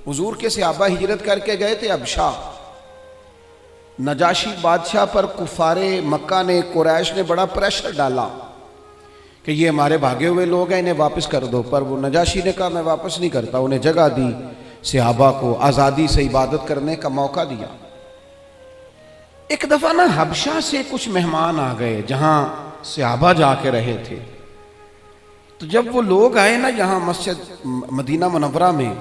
حضور کے صحابہ ہجرت کر کے گئے تھے حبشہ. نجاشی بادشاہ پر کفار مکہ نے، قریش نے بڑا پریشر ڈالا کہ یہ ہمارے بھاگے ہوئے لوگ ہیں، انہیں واپس کر دو. پر وہ نجاشی نے کہا میں واپس نہیں کرتا. انہیں جگہ دی، صحابہ کو آزادی سے عبادت کرنے کا موقع دیا. ایک دفعہ نا حبشہ سے کچھ مہمان آ گئے جہاں صحابہ جا کے رہے تھے. تو جب وہ لوگ آئے نا یہاں مسجد مدینہ منورہ میں،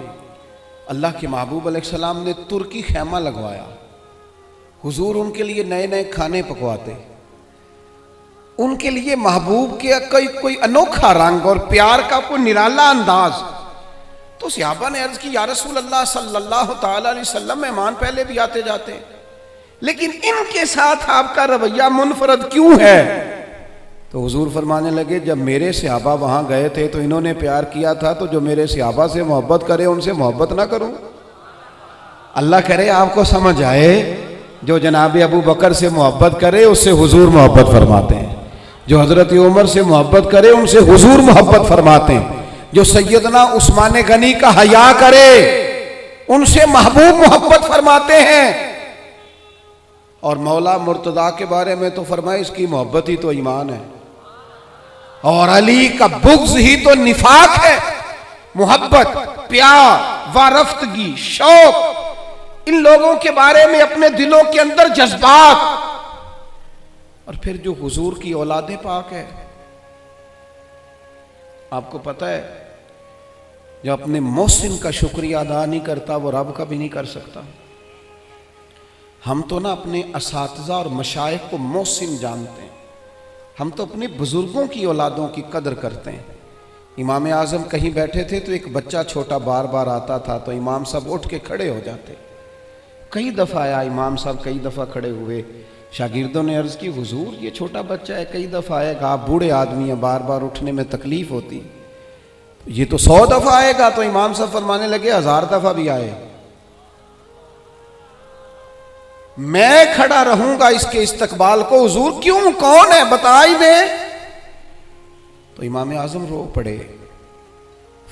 اللہ کے محبوب علیہ السلام نے ترکی خیمہ لگوایا. حضور ان کے لیے نئے نئے کھانے پکواتے، ان کے لیے محبوب کے کوئی انوکھا رنگ اور پیار کا کوئی نرالا انداز. تو صحابہ نے عرض کی یا رسول اللہ صلی اللہ تعالی علیہ وسلم، مہمان پہلے بھی آتے جاتے ہیں لیکن ان کے ساتھ آپ کا رویہ منفرد کیوں ہے؟ تو حضور فرمانے لگے جب میرے صحابہ وہاں گئے تھے تو انہوں نے پیار کیا تھا، تو جو میرے صحابہ سے محبت کرے ان سے محبت نہ کروں؟ اللہ کرے آپ کو سمجھ آئے. جو جناب ابو بکر سے محبت کرے اس سے حضور محبت فرماتے ہیں، جو حضرت عمر سے محبت کرے ان سے حضور محبت فرماتے ہیں، جو سیدنا عثمان غنی کا حیا کرے ان سے محبوب محبت فرماتے ہیں. اور مولا مرتضیٰ کے بارے میں تو فرمائے اس کی محبت ہی تو ایمان ہے، اور علی کا بغض ہی تو نفاق ہے. محبت، پیار، وارفتگی، شوق، ان لوگوں کے بارے میں اپنے دلوں کے اندر جذبات. اور پھر جو حضور کی اولاد پاک ہے، آپ کو پتہ ہے جو اپنے محسن کا شکریہ ادا نہیں کرتا وہ رب کا بھی نہیں کر سکتا. ہم تو نا اپنے اساتذہ اور مشائخ کو محسن جانتے ہیں، ہم تو اپنے بزرگوں کی اولادوں کی قدر کرتے ہیں. امام اعظم کہیں بیٹھے تھے تو ایک بچہ چھوٹا بار بار آتا تھا تو امام صاحب اٹھ کے کھڑے ہو جاتے. کئی دفعہ آیا امام صاحب، کئی دفعہ کھڑے ہوئے. شاگردوں نے عرض کی حضور یہ چھوٹا بچہ ہے، کئی دفعہ آئے گا، آپ بوڑھے آدمی ہیں، بار بار اٹھنے میں تکلیف ہوتی، یہ تو 100 دفعہ آئے گا. تو امام صاحب فرمانے لگے 1000 دفعہ بھی آئے میں کھڑا رہوں گا اس کے استقبال کو. حضور کیوں، کون ہے بتا ہی دیں. تو امام اعظم رو پڑے،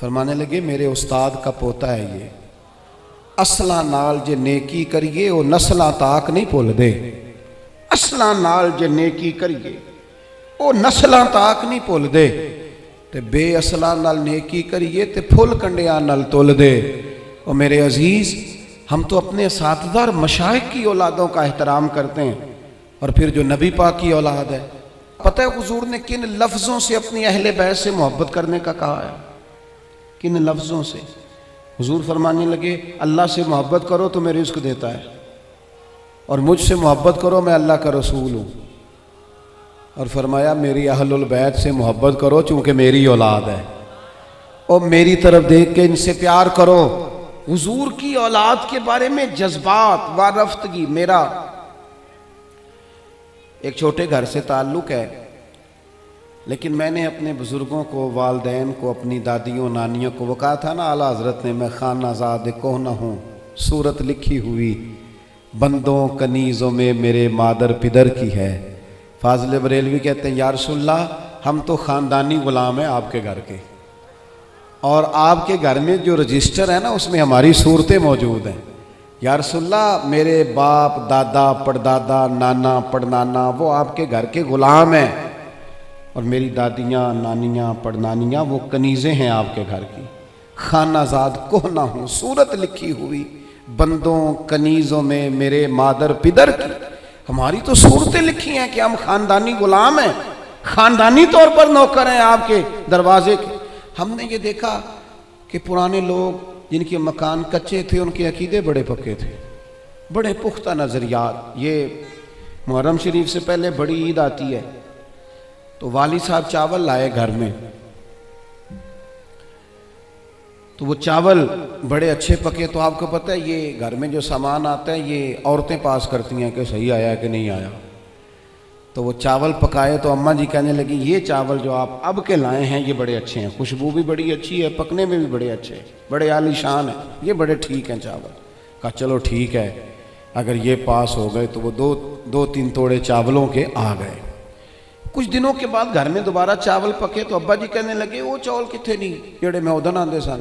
فرمانے لگے میرے استاد کا پوتا ہے یہ، اصلاں نال جے نیکی کریے وہ نسلاں تاک نہیں بھول دے. اصلاں نال جے نیکی کریے وہ نسلاں تاک نہیں بھول دے، تے بے اصلاں نال نیکی کریے تے پھل کنڈیاں نال تول دے. اور میرے عزیز، ہم تو اپنے اساتذہ اور مشائخ کی اولادوں کا احترام کرتے ہیں، اور پھر جو نبی پاک کی اولاد ہے، پتہ ہے حضور نے کن لفظوں سے اپنی اہل بیت سے محبت کرنے کا کہا ہے؟ کن لفظوں سے؟ حضور فرمانے لگے اللہ سے محبت کرو تو میں رزق دیتا ہے، اور مجھ سے محبت کرو میں اللہ کا رسول ہوں. اور فرمایا میری اہل البیت سے محبت کرو چونکہ میری اولاد ہے، اور میری طرف دیکھ کے ان سے پیار کرو. حضور کی اولاد کے بارے میں جذبات، وارفتگی. میرا ایک چھوٹے گھر سے تعلق ہے، لیکن میں نے اپنے بزرگوں کو، والدین کو، اپنی دادیوں نانیوں کو، وہ کہا تھا نا اعلیٰ حضرت نے میں خانہ زاد کوہ نہ ہوں، صورت لکھی ہوئی بندوں کنیزوں میں میرے مادر پدر کی ہے. فاضل بریلوی کہتے ہیں یا رسول اللہ ہم تو خاندانی غلام ہیں آپ کے گھر کے، اور آپ کے گھر میں جو رجسٹر ہے نا اس میں ہماری صورتیں موجود ہیں. یا رسول اللہ میرے باپ، دادا، پڑدادا، نانا، پڑنانا وہ آپ کے گھر کے غلام ہیں، اور میری دادیاں، نانیاں، پڑنانیاں وہ کنیزیں ہیں آپ کے گھر کی. خانہ زاد کوہ نہ ہوں، صورت لکھی ہوئی بندوں کنیزوں میں میرے مادر پدر کی. ہماری تو صورتیں لکھی ہیں کہ ہم خاندانی غلام ہیں، خاندانی طور پر نوکر ہیں آپ کے دروازے کے. ہم نے یہ دیکھا کہ پرانے لوگ جن کے مکان کچے تھے ان کے عقیدے بڑے پکے تھے، بڑے پختہ نظریات. یہ محرم شریف سے پہلے بڑی عید آتی ہے تو والد صاحب چاول لائے گھر میں، تو وہ چاول بڑے اچھے پکے. تو آپ کو پتہ ہے یہ گھر میں جو سامان آتا ہے یہ عورتیں پاس کرتی ہیں کہ صحیح آیا کہ نہیں آیا. تو وہ چاول پکائے تو اماں جی کہنے لگی یہ چاول جو آپ اب کے لائے ہیں یہ بڑے اچھے ہیں، خوشبو بھی بڑی اچھی ہے، پکنے میں بھی بڑے اچھے ہیں، بڑے عالی شان ہیں، یہ بڑے ٹھیک ہیں چاول. کہا چلو ٹھیک ہے، اگر یہ پاس ہو گئے. تو وہ دو تین توڑے چاولوں کے آ گئے. کچھ دنوں کے بعد گھر میں دوبارہ چاول پکے تو ابا جی کہنے لگے وہ چاول کتنے نہیں جڑے میں ادن آندے سن.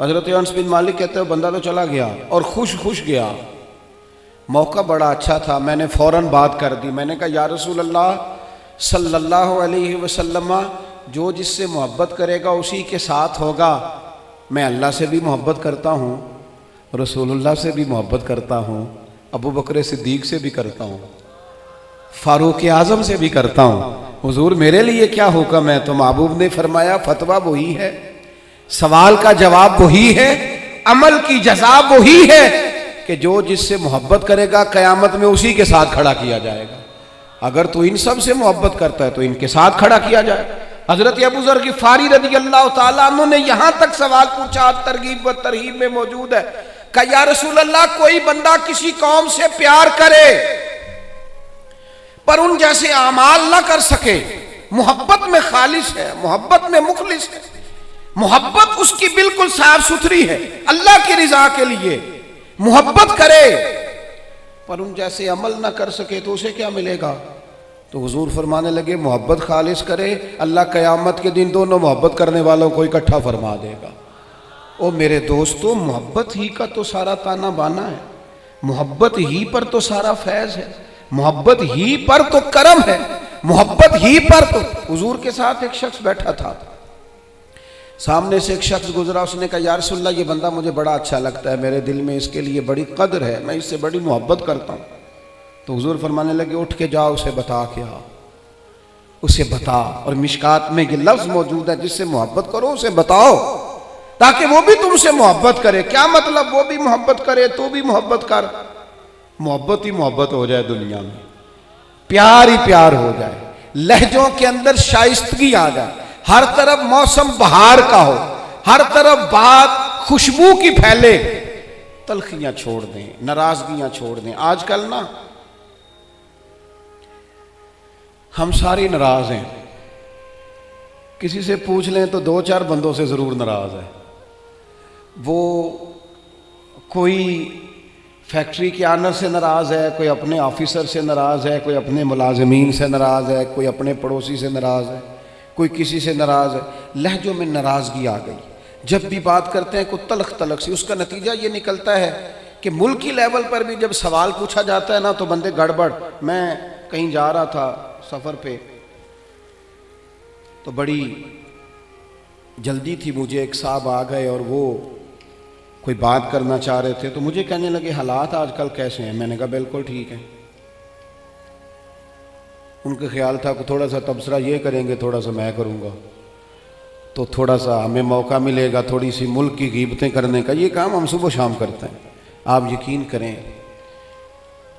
حضرت انس بن مالک کہتے ہیں بندہ تو چلا گیا اور خوش گیا، موقع بڑا اچھا تھا، میں نے فوراً بات کر دی، میں نے کہا یا رسول اللہ صلی اللہ علیہ وسلم، جو جس سے محبت کرے گا اسی کے ساتھ ہوگا، میں اللہ سے بھی محبت کرتا ہوں، رسول اللہ سے بھی محبت کرتا ہوں، ابو بکر صدیق سے بھی کرتا ہوں، فاروق اعظم سے بھی کرتا ہوں، حضور میرے لیے کیا حکم ہے؟ تو محبوب نے فرمایا فتویٰ وہی ہے، سوال کا جواب وہی ہے، عمل کی جزا وہی ہے کہ جو جس سے محبت کرے گا قیامت میں اسی کے ساتھ کھڑا کیا جائے گا۔ اگر تو ان سب سے محبت کرتا ہے تو ان کے ساتھ کھڑا کیا جائے۔ حضرت ابو ذر غفاری رضی اللہ تعالیٰ عنہ نے یہاں تک سوال پوچھا، ترغیب و ترہیب میں موجود ہے، کہ یا رسول اللہ کوئی بندہ کسی قوم سے پیار کرے پر ان جیسے اعمال نہ کر سکے، محبت میں خالص ہے، محبت میں مخلص ہے، محبت اس کی بالکل صاف ستھری ہے، اللہ کی رضا کے لیے محبت کرے پر ان جیسے عمل نہ کر سکے تو اسے کیا ملے گا؟ تو حضور فرمانے لگے محبت خالص کرے، اللہ قیامت کے دن دونوں محبت کرنے والوں کو اکٹھا فرما دے گا۔ او میرے دوستو، محبت ہی کا تو سارا تانا بانا ہے، محبت ہی پر تو سارا فیض ہے، محبت ہی پر تو کرم ہے، محبت ہی پر تو۔ حضور کے ساتھ ایک شخص بیٹھا تھا، سامنے سے ایک شخص گزرا، اس نے کہا یا رسول اللہ یہ بندہ مجھے بڑا اچھا لگتا ہے، میرے دل میں اس کے لیے بڑی قدر ہے، میں اس سے بڑی محبت کرتا ہوں۔ تو حضور فرمانے لگے اٹھ کے جاؤ اسے بتا کے آ، اسے بتا۔ اور مشکات میں یہ لفظ موجود ہے، جس سے محبت کرو اسے بتاؤ تاکہ وہ بھی تم سے محبت کرے۔ کیا مطلب؟ وہ بھی محبت کرے تو بھی محبت کر، محبت ہی محبت ہو جائے دنیا میں، پیار ہی پیار ہو جائے، لہجوں کے اندر شائستگی آ جائے، ہر طرف موسم بہار کا ہو، ہر طرف بات خوشبو کی پھیلے، تلخیاں چھوڑ دیں، ناراضگیاں چھوڑ دیں۔ آج کل نا ہم ساری ناراض ہیں، کسی سے پوچھ لیں تو دو چار بندوں سے ضرور ناراض ہے۔ وہ کوئی فیکٹری کے آنر سے ناراض ہے، کوئی اپنے آفیسر سے ناراض ہے، کوئی اپنے ملازمین سے ناراض ہے، کوئی اپنے پڑوسی سے ناراض ہے، کوئی کسی سے ناراض ہے۔ لہجوں میں ناراضگی آ گئی، جب بھی بات کرتے ہیں کوئی تلخ تلخ سی، اس کا نتیجہ یہ نکلتا ہے کہ ملکی لیول پر بھی جب سوال پوچھا جاتا ہے نا تو بندے گڑبڑ۔ میں کہیں جا رہا تھا سفر پہ، تو بڑی جلدی تھی مجھے، ایک صاحب آ گئے اور وہ کوئی بات کرنا چاہ رہے تھے، تو مجھے کہنے لگے حالات آج کل کیسے ہیں؟ میں نے کہا بالکل ٹھیک ہے۔ ان کا خیال تھا کہ تھوڑا سا تبصرہ یہ کریں گے، تھوڑا سا میں کروں گا، تو تھوڑا سا ہمیں موقع ملے گا تھوڑی سی ملک کی غیبتیں کرنے کا۔ یہ کام ہم صبح و شام کرتے ہیں۔ آپ یقین کریں،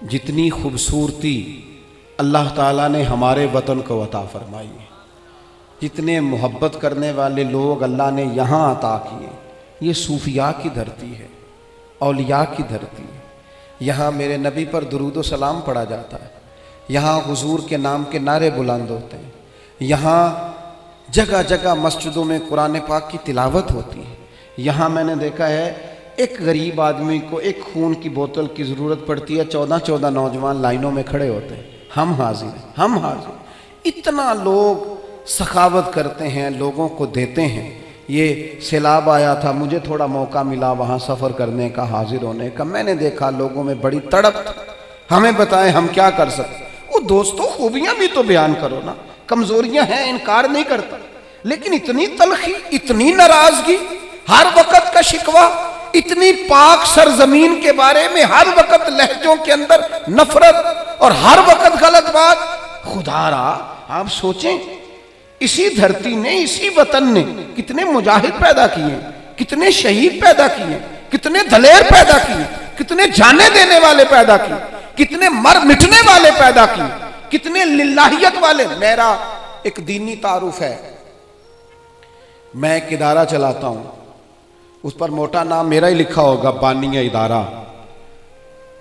جتنی خوبصورتی اللہ تعالیٰ نے ہمارے وطن کو عطا فرمائی ہے، جتنے محبت کرنے والے لوگ اللہ نے یہاں عطا کیے، یہ صوفیاء کی دھرتی ہے، اولیاء کی دھرتی ہے۔ یہاں میرے نبی پر درود و سلام پڑھا جاتا ہے، یہاں حضور کے نام کے نعرے بلند ہوتے ہیں، یہاں جگہ جگہ مسجدوں میں قرآن پاک کی تلاوت ہوتی ہے۔ یہاں میں نے دیکھا ہے ایک غریب آدمی کو ایک خون کی بوتل کی ضرورت پڑتی ہے، 14 نوجوان لائنوں میں کھڑے ہوتے ہیں، ہم حاضر ہیں، ہم حاضر۔ اتنا لوگ سخاوت کرتے ہیں، لوگوں کو دیتے ہیں۔ یہ سیلاب آیا تھا، مجھے تھوڑا موقع ملا وہاں سفر کرنے کا، حاضر ہونے کا، میں نے دیکھا لوگوں میں بڑی تڑپ تھی۔ ہمیں بتائیں ہم کیا کر سکتے؟ وہ دوستو خوبیاں بھی تو بیان کرو نا، کمزوریاں ہیں انکار نہیں کرتا، لیکن اتنی تلخی، اتنی ناراضگی، ہر وقت کا شکوہ، اتنی پاک سرزمین کے بارے میں ہر وقت لہجوں کے اندر نفرت اور ہر وقت غلط بات۔ خدا را آپ سوچیں، اسی دھرتی نے، اسی وطن نے کتنے مجاہد پیدا کیے، کتنے شہید پیدا کیے، کتنے دلیر پیدا کیے، کتنے جانے دینے والے پیدا کیے، کتنے مر مٹنے والے پیدا کیے، کتنے للہیت والے۔ میرا ایک دینی تعارف ہے، میں ایک ادارہ چلاتا ہوں، اس پر موٹا نام میرا ہی لکھا ہوگا، بانیہ ادارہ،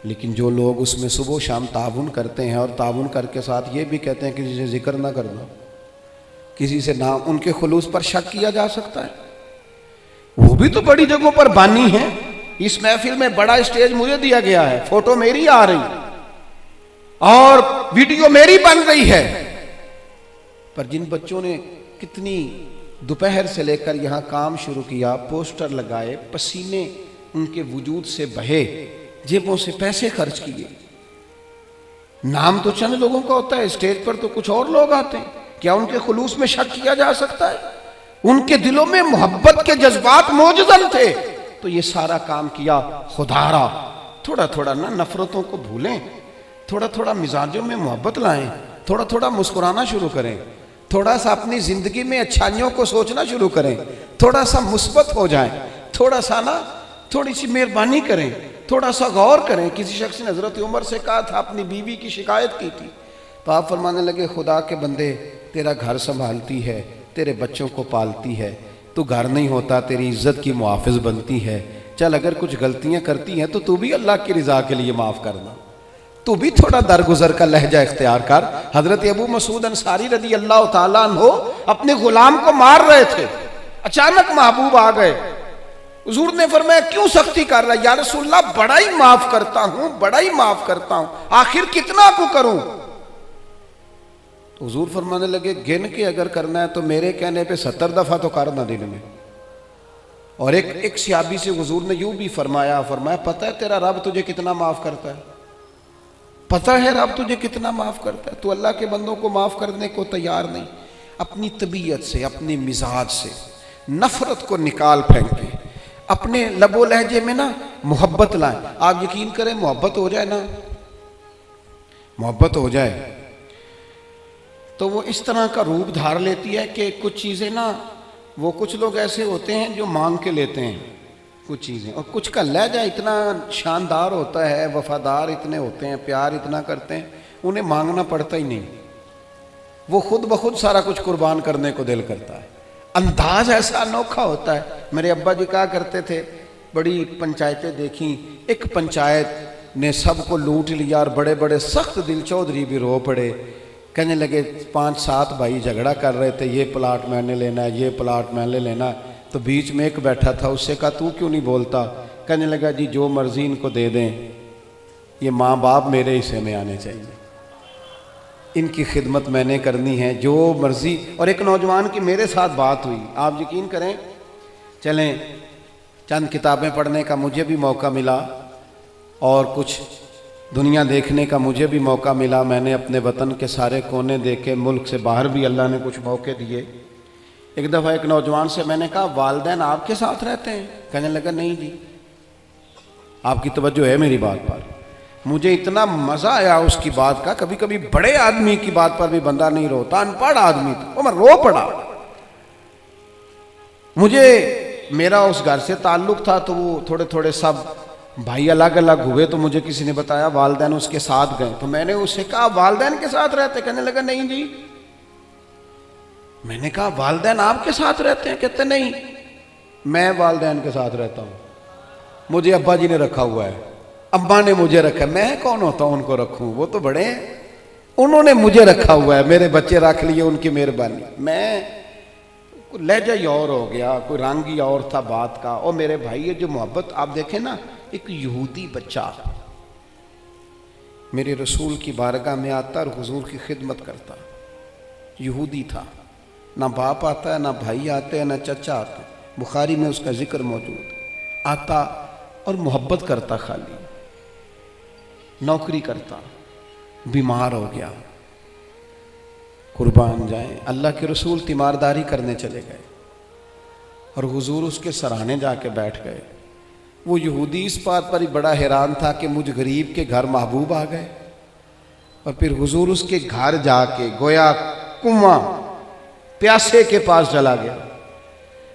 لیکن جو لوگ اس میں صبح و شام تعاون کرتے ہیں اور تعاون کر کے ساتھ یہ بھی کہتے ہیں کہ کسی سے ذکر نہ کرنا، کسی سے نام، ان کے خلوص پر شک کیا جا سکتا ہے؟ وہ بھی تو بڑی جگہوں پر بانی ہیں۔ اس محفل میں بڑا اسٹیج مجھے دیا گیا ہے، فوٹو میری آ رہی اور ویڈیو میری بن رہی ہے، پر جن بچوں نے کتنی دوپہر سے لے کر یہاں کام شروع کیا، پوسٹر لگائے، پسینے ان کے وجود سے بہے، جیبوں سے پیسے خرچ کیے۔ نام تو چند لوگوں کا ہوتا ہے، اسٹیج پر تو کچھ اور لوگ آتے ہیں، کیا ان کے خلوص میں شک کیا جا سکتا ہے؟ ان کے دلوں میں محبت کے جذبات موجود تھے، تو یہ سارا کام کیا خدا را۔ تھوڑا تھوڑا نا نفرتوں کو بھولیں، تھوڑا تھوڑا مزاجوں میں محبت لائیں، تھوڑا تھوڑا مسکرانا شروع کریں، تھوڑا سا اپنی زندگی میں اچھائیوں کو سوچنا شروع کریں، تھوڑا سا مثبت ہو جائیں، تھوڑا سا نا تھوڑی سی مہربانی کریں، تھوڑا سا غور کریں۔ کسی شخص نے حضرت عمر سے کہا تھا، اپنی بیوی کی شکایت کی تھی، تو آپ فرمانے لگے خدا کے بندے، تیرا گھر سنبھالتی ہے، تیرے بچوں کو پالتی ہے، تو گھر نہیں ہوتا تیری عزت کی محافظ بنتی ہے، چل اگر کچھ غلطیاں کرتی ہیں تو بھی اللہ کی رضا کے لیے معاف کرنا، تو بھی تھوڑا درگزر کا لہجہ اختیار کر۔ حضرت ابو مسعود انصاری رضی اللہ تعالیٰ عنہ اپنے غلام کو مار رہے تھے، اچانک محبوب آ گئے، حضور نے فرمایا کیوں سختی کر رہا ہے؟ یا رسول اللہ بڑا ہی معاف کرتا ہوں، بڑا ہی معاف کرتا ہوں، آخر کتنا کو کروں؟ تو حضور فرمانے لگے گن کے اگر کرنا ہے تو میرے کہنے پہ 70 دفعہ تو کرنا دن میں۔ اور ایک صحابی سے حضور نے یوں بھی فرمایا پتہ ہے تیرا رب تجھے کتنا معاف کرتا ہے؟ پتہ ہے رب تجھے کتنا معاف کرتا ہے؟ تو اللہ کے بندوں کو معاف کرنے کو تیار نہیں۔ اپنی طبیعت سے، اپنے مزاج سے نفرت کو نکال پھینکیں، اپنے لب و لہجے میں نا محبت لائیں۔ آپ یقین کریں محبت ہو جائے نا، محبت ہو جائے تو وہ اس طرح کا روپ دھار لیتی ہے کہ کچھ چیزیں نا، وہ کچھ لوگ ایسے ہوتے ہیں جو مانگ کے لیتے ہیں کچھ چیزیں، اور کچھ کا لہجہ اتنا شاندار ہوتا ہے، وفادار اتنے ہوتے ہیں، پیار اتنا کرتے ہیں، انہیں مانگنا پڑتا ہی نہیں، وہ خود بخود سارا کچھ قربان کرنے کو دل کرتا ہے۔ انداز ایسا انوکھا ہوتا ہے۔ میرے ابا جی کہا کرتے تھے، بڑی پنچایتیں دیکھیں، ایک پنچایت نے سب کو لوٹ لیا اور بڑے بڑے سخت دل چودھری بھی رو پڑے، کہنے لگے 5-7 بھائی جھگڑا کر رہے تھے، یہ پلاٹ میں نے لینا ہے، یہ پلاٹ میں نے لینا ہے، تو بیچ میں ایک بیٹھا تھا، اس سے کہا تو کیوں نہیں بولتا؟ کہنے لگا جی جو مرضی ان کو دے دیں، یہ ماں باپ میرے حصے میں آنے چاہیے، ان کی خدمت میں نے کرنی ہے، جو مرضی۔ اور ایک نوجوان کی میرے ساتھ بات ہوئی، آپ یقین کریں، چلیں چند کتابیں پڑھنے کا مجھے بھی موقع ملا اور کچھ دنیا دیکھنے کا مجھے بھی موقع ملا، میں نے اپنے وطن کے سارے کونے دیکھے، ملک سے باہر بھی اللہ نے کچھ موقع دیے۔ ایک دفعہ ایک نوجوان سے میں نے کہا والدین آپ کے ساتھ رہتے ہیں؟ کہنے لگا نہیں جی۔ آپ کی توجہ ہے میری بات پر؟ مجھے اتنا مزہ آیا اس کی بات کا، کبھی کبھی بڑے آدمی کی بات پر بھی بندہ نہیں روتا، ان پڑھ آدمی تھا وہ، میں رو پڑا۔ مجھے میرا اس گھر سے تعلق تھا تو وہ تھوڑے تھوڑے سب بھائی الگ الگ ہوئے، تو مجھے کسی نے بتایا والدین اس کے ساتھ گئے، تو میں نے اس سے کہا والدین کے ساتھ رہتے؟ کہنے لگا نہیں جی۔ میں نے کہا والدین آپ کے ساتھ رہتے ہیں؟ کہتے نہیں، میں والدین کے ساتھ رہتا ہوں، مجھے ابا جی نے رکھا ہوا ہے، ابا نے مجھے رکھا ہے، میں کون ہوتا ہوں ان کو رکھوں؟ وہ تو بڑے ہیں، انہوں نے مجھے رکھا ہوا ہے، میرے بچے رکھ لیے، ان کی مہربانی۔ میں لہجہ ہی اور ہو گیا، کوئی رنگ ہی اور تھا بات کا۔ اور میرے بھائی یہ جو محبت آپ دیکھیں نا، ایک یہودی بچہ میرے رسول کی بارگاہ میں آتا اور حضور کی خدمت کرتا، یہودی تھا، نہ باپ آتا ہے، نہ بھائی آتے ہیں، نہ چچا آتا ہے، بخاری میں اس کا ذکر موجود، آتا اور محبت کرتا، خالی نوکری کرتا، بیمار ہو گیا، قربان جائیں، اللہ کے رسول تیمارداری کرنے چلے گئے اور حضور اس کے سرانے جا کے بیٹھ گئے۔ وہ یہودی اس بات پر ہی بڑا حیران تھا کہ مجھ غریب کے گھر محبوب آ گئے، اور پھر حضور اس کے گھر جا کے گویا کنواں پیاسے کے پاس چلا گیا،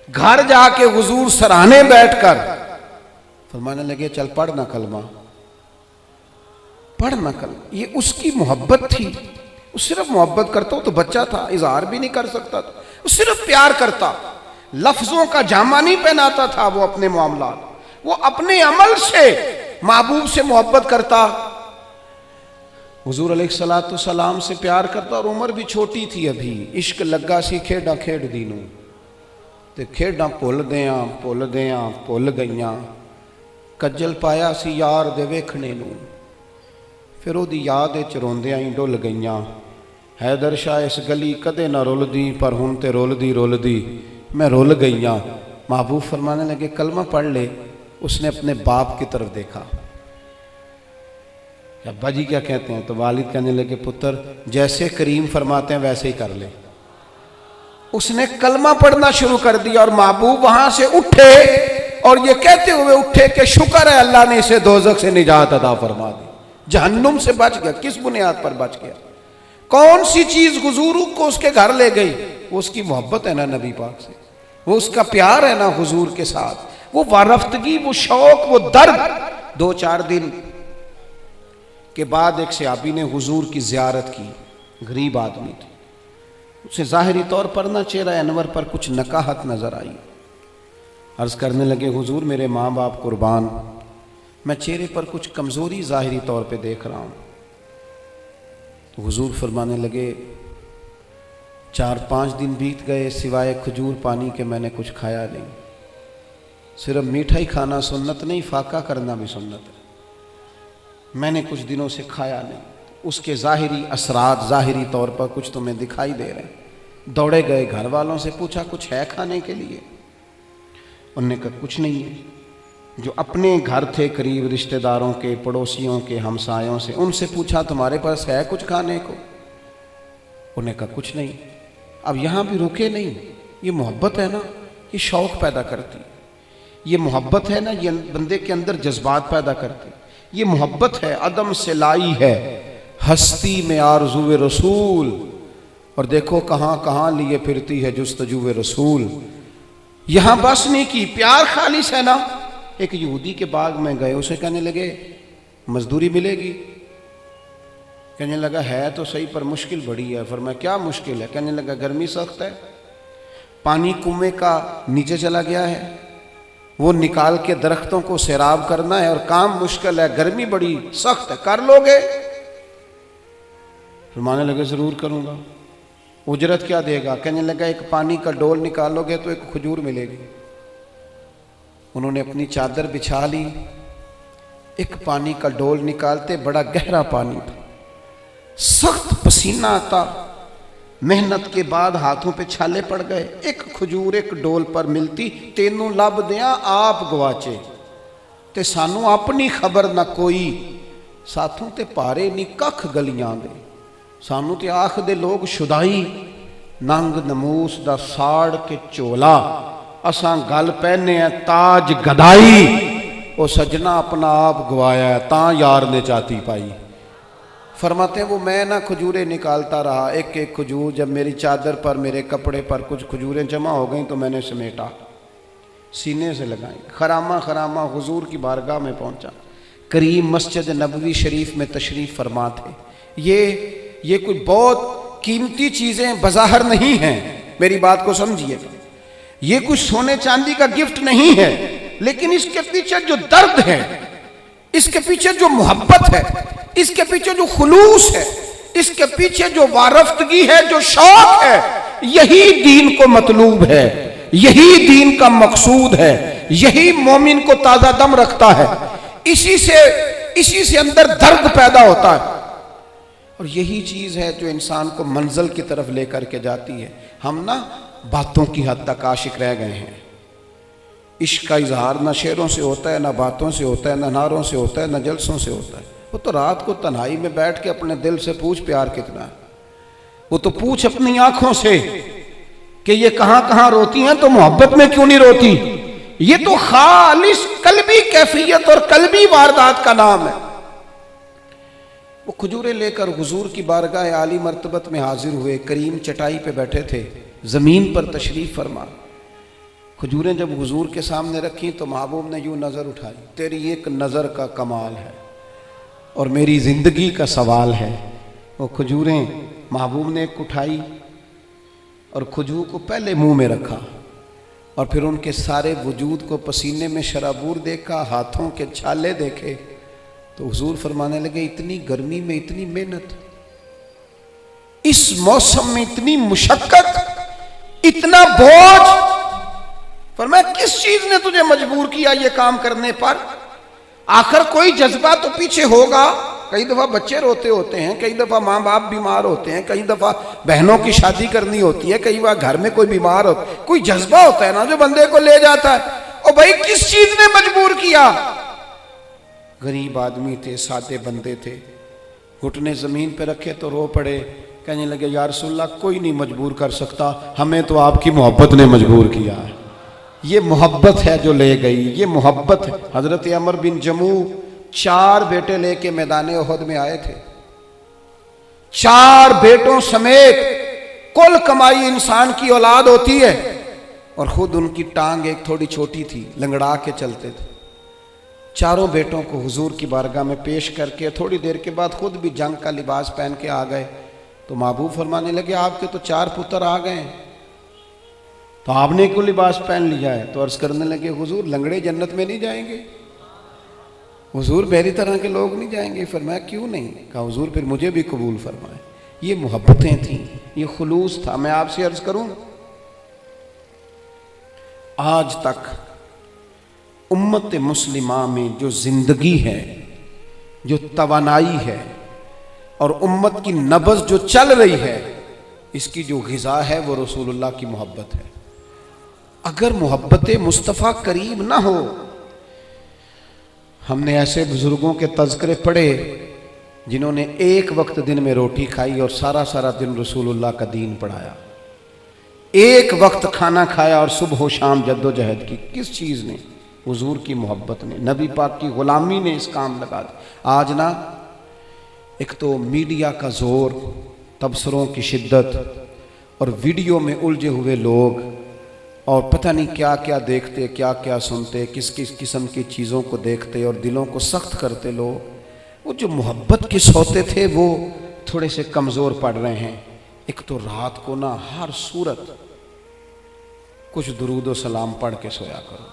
گھر جا کے حضور سرانے بیٹھ کر فرمانے لگے چل پڑھنا کلمہ، پڑھنا کلمہ۔ یہ اس کی محبت تھی، وہ صرف محبت کرتا، وہ تو بچہ تھا، اظہار بھی نہیں کر سکتا تھا، وہ صرف پیار کرتا، لفظوں کا جامہ نہیں پہناتا تھا وہ اپنے معاملات، وہ اپنے عمل سے محبوب سے محبت کرتا، حضور علیہ السلام سے پیار کرتا، اور عمر بھی چھوٹی تھی ابھی، عشق لگا سی کھیڈاں کھیڈ دینوں، تے کھیڈاں بھول گئیاں، کجل پایا سی یار دے ویکھنے نوں، پھر وہ دی یاد وچ روندیاں ہی ڈل گئیاں، حیدر شاہ اس گلی کدے نہ رلدی، پر ہن تے رلدی میں رول گئی ہاں۔ محبوب فرمانے لگے کلمہ پڑھ لے۔ اس نے اپنے باپ کی طرف دیکھا، ابا جی کیا کہتے ہیں؟ تو والد کہنے لگے پتر جیسے کریم فرماتے ہیں ویسے ہی کر لے۔ اس نے کلمہ پڑھنا شروع کر دیا اور محبوب وہاں سے اٹھے اور یہ کہتے ہوئے اٹھے کہ شکر ہے اللہ نے اسے دوزخ سے نجات عطا فرما دی، جہنم سے بچ گیا۔ کس بنیاد پر بچ گیا؟ کون سی چیز حضور کو اس کے گھر لے گئی؟ وہ اس کی محبت ہے نا نبی پاک سے، وہ اس کا پیار ہے نا حضور کے ساتھ، وہ وارفتگی، وہ شوق، وہ درد۔ 2-4 دن کے بعد ایک صحابی نے حضور کی زیارت کی، غریب آدمی تھے، اسے ظاہری طور پر نہ چہرہ انور پر کچھ نکاہت نظر آئی۔ عرض کرنے لگے حضور میرے ماں باپ قربان، میں چہرے پر کچھ کمزوری ظاہری طور پہ دیکھ رہا ہوں۔ تو حضور فرمانے لگے 4-5 دن بیت گئے، سوائے کھجور پانی کے میں نے کچھ کھایا نہیں۔ صرف میٹھا ہی کھانا سنت نہیں، فاقہ کرنا بھی سنت ہے۔ میں نے کچھ دنوں سے کھایا نہیں۔ اس کے ظاہری اثرات ظاہری طور پر کچھ تمہیں دکھائی دے رہے ہیں۔ دوڑے گئے، گھر والوں سے پوچھا کچھ ہے کھانے کے لیے؟ انہوں نے کہا کچھ نہیں ہے۔ جو اپنے گھر تھے قریب رشتہ داروں کے، پڑوسیوں کے، ہمسایوں سے، ان سے پوچھا تمہارے پاس ہے کچھ کھانے کو؟ انہوں نے کہا کچھ نہیں۔ اب یہاں بھی رکے نہیں، یہ محبت ہے نا، یہ شوق پیدا کرتی، یہ محبت ہے نا، یہ بندے کے اندر جذبات پیدا کرتی، یہ محبت ہے، عدم سے لائی ہے ہستی میں آرزو رسول۔ اور دیکھو کہاں کہاں لیے پھرتی ہے جستجو رسول۔ یہاں بس نہیں کی، پیار خالص ہے نا۔ ایک یہودی کے باغ میں گئے، اسے کہنے لگے مزدوری ملے گی؟ کہنے لگا ہے تو صحیح پر مشکل بڑی ہے۔ فرمایا کیا مشکل ہے؟ کہنے لگا گرمی سخت ہے، پانی کنویں کا نیچے چلا گیا ہے، وہ نکال کے درختوں کو سیراب کرنا ہے اور کام مشکل ہے، گرمی بڑی سخت ہے، کر لو گے؟ فرمانے لگے ضرور کروں گا۔ اجرت کیا دے گا؟ کہنے لگا ایک پانی کا ڈول نکالو گے تو ایک کھجور ملے گی۔ انہوں نے اپنی چادر بچھا لی، ایک پانی کا ڈول نکالتے، بڑا گہرا پانی تھا، سخت پسینہ آتا، محنت کے بعد ہاتھوں پہ چھالے پڑ گئے، ایک کھجور ایک ڈول پر ملتی، تینوں لب دیاں آپ گواچے تے سانوں اپنی خبر نہ کوئی، ساتھوں تے پارے نی ککھ گلیاں دے، سانوں تے آخ دے لوگ شدائی، ننگ نموس دا ساڑ کے چولا، اساں گل پہنے ہیں تاج گدائی، او سجنا اپنا آپ گوایا ہے تاں یار نے چاتی پائی۔ فرماتے ہیں وہ میں نہ کھجوریں نکالتا رہا، ایک ایک کھجور، جب میری چادر پر میرے کپڑے پر کچھ کھجوریں جمع ہو گئیں تو میں نے سمیٹا، سینے سے لگائیں، خرامہ خرامہ حضور کی بارگاہ میں پہنچا۔ کریم مسجد نبوی شریف میں تشریف فرما تھے۔ یہ کوئی بہت قیمتی چیزیں بظاہر نہیں ہیں، میری بات کو سمجھیے، یہ کوئی سونے چاندی کا گفٹ نہیں ہے، لیکن اس کے پیچھے جو درد ہے، اس کے پیچھے جو محبت ہے، اس کے پیچھے جو خلوص ہے، اس کے پیچھے جو وارفتگی ہے، جو شوق ہے، یہی دین کو مطلوب ہے، یہی دین کا مقصود ہے، یہی مومن کو تازہ دم رکھتا ہے، اسی سے اندر درد پیدا ہوتا ہے، اور یہی چیز ہے جو انسان کو منزل کی طرف لے کر کے جاتی ہے۔ ہم نا باتوں کی حد تک عاشق رہ گئے ہیں۔ عشق کا اظہار نہ شعروں سے ہوتا ہے، نہ باتوں سے ہوتا ہے، نہ نعروں سے ہوتا ہے، نہ جلسوں سے ہوتا ہے۔ وہ تو رات کو تنہائی میں بیٹھ کے اپنے دل سے پوچھ پیار کتنا ہے، وہ تو پوچھ اپنی آنکھوں سے کہ یہ کہاں کہاں روتی ہیں تو محبت میں کیوں نہیں روتی۔ یہ تو خالص قلبی کیفیت اور قلبی واردات کا نام ہے۔ وہ کھجوریں لے کر حضور کی بارگاہ عالی مرتبت میں حاضر ہوئے، کریم چٹائی پہ بیٹھے تھے، زمین پر تشریف فرما۔ کھجوریں جب حضور کے سامنے رکھیں تو محبوب نے یوں نظر اٹھائی، تیری ایک نظر کا کمال ہے اور میری زندگی کا سوال ہے۔ وہ کھجوریں محبوب نے ایک اٹھائی اور کھجور کو پہلے منہ میں رکھا اور پھر ان کے سارے وجود کو پسینے میں شرابور دیکھا، ہاتھوں کے چھالے دیکھے تو حضور فرمانے لگے اتنی گرمی میں اتنی محنت، اس موسم میں اتنی مشقت، اتنا بوجھ، فرمایا کس چیز نے تجھے مجبور کیا یہ کام کرنے پر؟ آخر کوئی جذبہ تو پیچھے ہوگا، کئی دفعہ بچے روتے ہوتے ہیں، کئی دفعہ ماں باپ بیمار ہوتے ہیں، کئی دفعہ بہنوں کی شادی کرنی ہوتی ہے، کئی بار گھر میں کوئی بیمار ہوتا ہے، کوئی جذبہ ہوتا ہے نا جو بندے کو لے جاتا ہے۔ اور بھائی کس چیز نے مجبور کیا؟ غریب آدمی تھے، سادے بندے تھے، گھٹنے زمین پہ رکھے تو رو پڑے، کہنے لگے یا رسول اللہ کوئی نہیں مجبور کر سکتا، ہمیں تو آپ کی محبت نے مجبور کیا ہے۔ یہ محبت ہے جو لے گئی، یہ محبت ہے۔ حضرت عمر بن جموح 4 بیٹے لے کے میدان احد میں آئے تھے، 4 بیٹوں سمیت کل کمائی انسان کی اولاد ہوتی ہے، اور خود ان کی ٹانگ ایک تھوڑی چھوٹی تھی، لنگڑا کے چلتے تھے۔ 4 بیٹوں کو حضور کی بارگاہ میں پیش کر کے تھوڑی دیر کے بعد خود بھی جنگ کا لباس پہن کے آ گئے، تو محبوب فرمانے لگے آپ کے تو 4 پتر آ گئے ہیں، تو آپ نے کیوں لباس پہن لیا ہے؟ تو عرض کرنے لگے حضور لنگڑے جنت میں نہیں جائیں گے، حضور میری طرح کے لوگ نہیں جائیں گے۔ فرمایا کیوں نہیں؟ کہا حضور پھر مجھے بھی قبول فرمائے۔ یہ محبتیں تھیں، یہ خلوص تھا۔ میں آپ سے عرض کروں، آج تک امت مسلمہ میں جو زندگی ہے، جو توانائی ہے، اور امت کی نبض جو چل رہی ہے، اس کی جو غذا ہے وہ رسول اللہ کی محبت ہے۔ اگر محبت مصطفیٰ کریم نہ ہو، ہم نے ایسے بزرگوں کے تذکرے پڑھے جنہوں نے ایک وقت دن میں روٹی کھائی اور سارا دن رسول اللہ کا دین پڑھایا، ایک وقت کھانا کھایا اور صبح و شام جد و جہد کی۔ کس چیز نے؟ حضور کی محبت نے، نبی پاک کی غلامی نے اس کام لگا دیا۔ آج نا ایک تو میڈیا کا زور، تبصروں کی شدت، اور ویڈیو میں الجھے ہوئے لوگ، اور پتہ نہیں کیا کیا دیکھتے، کیا کیا سنتے، کس کس قسم کی چیزوں کو دیکھتے اور دلوں کو سخت کرتے لوگ۔ وہ جو محبت کے سوتے تھے وہ تھوڑے سے کمزور پڑ رہے ہیں۔ ایک تو رات کو نا ہر صورت کچھ درود و سلام پڑھ کے سویا کرو،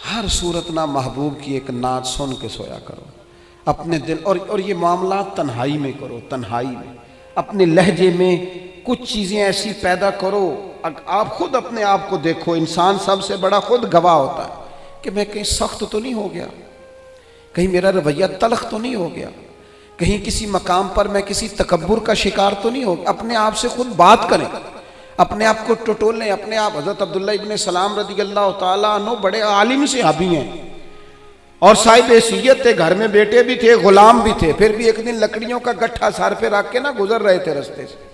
ہر صورت نا محبوب کی ایک نعت سن کے سویا کرو اپنے دل، اور یہ معاملات تنہائی میں کرو، تنہائی میں اپنے لہجے میں کچھ چیزیں ایسی پیدا کرو۔ آپ خود اپنے آپ کو دیکھو، انسان سب سے بڑا خود گواہ ہوتا ہے کہ میں کہیں سخت تو نہیں ہو گیا، کہیں میرا رویہ تلخ تو نہیں ہو گیا، کہیں کسی مقام پر میں کسی تکبر کا شکار تو نہیں ہو گیا۔ اپنے آپ سے خود بات کریں، اپنے آپ کو ٹٹولیں اپنے آپ۔ حضرت عبداللہ ابن سلام رضی اللہ تعالیٰ عنہ بڑے عالم صحابی ہیں اور صاحب حیثیت تھے، گھر میں بیٹے بھی تھے، غلام بھی تھے، پھر بھی ایک دن لکڑیوں کا گٹھا سر پہ رکھ کے نا گزر رہے تھے رستے سے،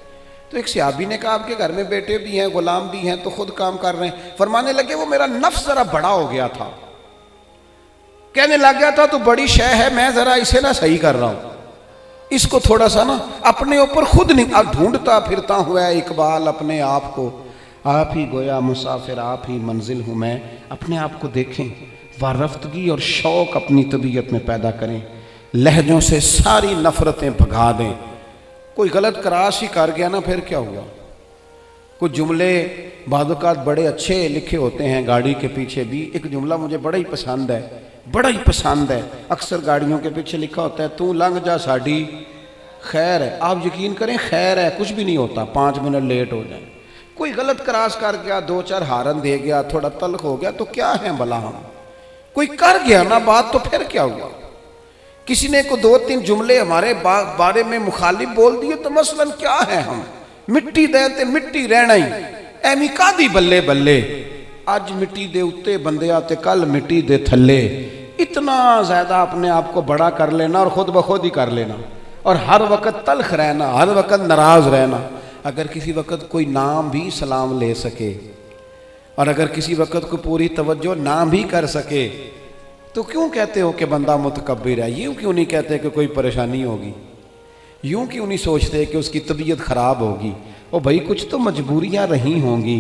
تو ایک صحابی نے کہا آپ کے گھر میں بیٹے بھی ہیں، غلام بھی ہیں، تو خود کام کر رہے ہیں؟ فرمانے لگے وہ میرا نفس ذرا بڑا ہو گیا تھا، کہنے لگ گیا تھا تو بڑی شے ہے، میں ذرا اسے نہ صحیح کر رہا ہوں، اس کو تھوڑا سا نا اپنے اوپر خود نہیں۔ اب ڈھونڈتا پھرتا ہوا ہے اقبال اپنے آپ کو، آپ ہی گویا مسافر آپ ہی منزل ہوں میں۔ اپنے آپ کو دیکھیں، وارفتگی اور شوق اپنی طبیعت میں پیدا کریں، لہجوں سے ساری نفرتیں بھگا دیں۔ کوئی غلط کراس ہی کر گیا نا پھر کیا ہوا؟ کچھ جملے بعض اوقات بڑے اچھے لکھے ہوتے ہیں گاڑی کے پیچھے بھی۔ ایک جملہ مجھے بڑا ہی پسند ہے، بڑا ہی پسند ہے، اکثر گاڑیوں کے پیچھے لکھا ہوتا ہے تو لنگ جا ساڑی خیر ہے۔ آپ یقین کریں خیر ہے، کچھ بھی نہیں ہوتا، 5 منٹ لیٹ ہو جائیں۔ کوئی غلط کراس کر گیا، 2-4 ہارن دے گیا، تھوڑا تلخ ہو گیا، تو کیا ہے بلا ہم؟ کوئی کر گیا نا بات تو پھر کیا ہوا؟ کسی نے کو 2-3 جملے ہمارے بارے میں مخالف بول دیے تو مثلاً کیا ہے ہم؟ مٹی دے تے مٹی رہنا ہی، ایمی کادی بلے بلے، آج مٹی دے اتے بندے آتے کل مٹی دے تھلے۔ اتنا زیادہ اپنے آپ کو بڑا کر لینا اور خود بخود ہی کر لینا، اور ہر وقت تلخ رہنا، ہر وقت ناراض رہنا۔ اگر کسی وقت کوئی نام بھی سلام لے سکے، اور اگر کسی وقت کو پوری توجہ نہ بھی کر سکے، تو کیوں کہتے ہو کہ بندہ متکبر ہے؟ یوں کیوں نہیں کہتے کہ کوئی پریشانی ہوگی؟ یوں کیوں نہیں سوچتے کہ اس کی طبیعت خراب ہوگی؟ او بھائی کچھ تو مجبوریاں رہی ہوں گی،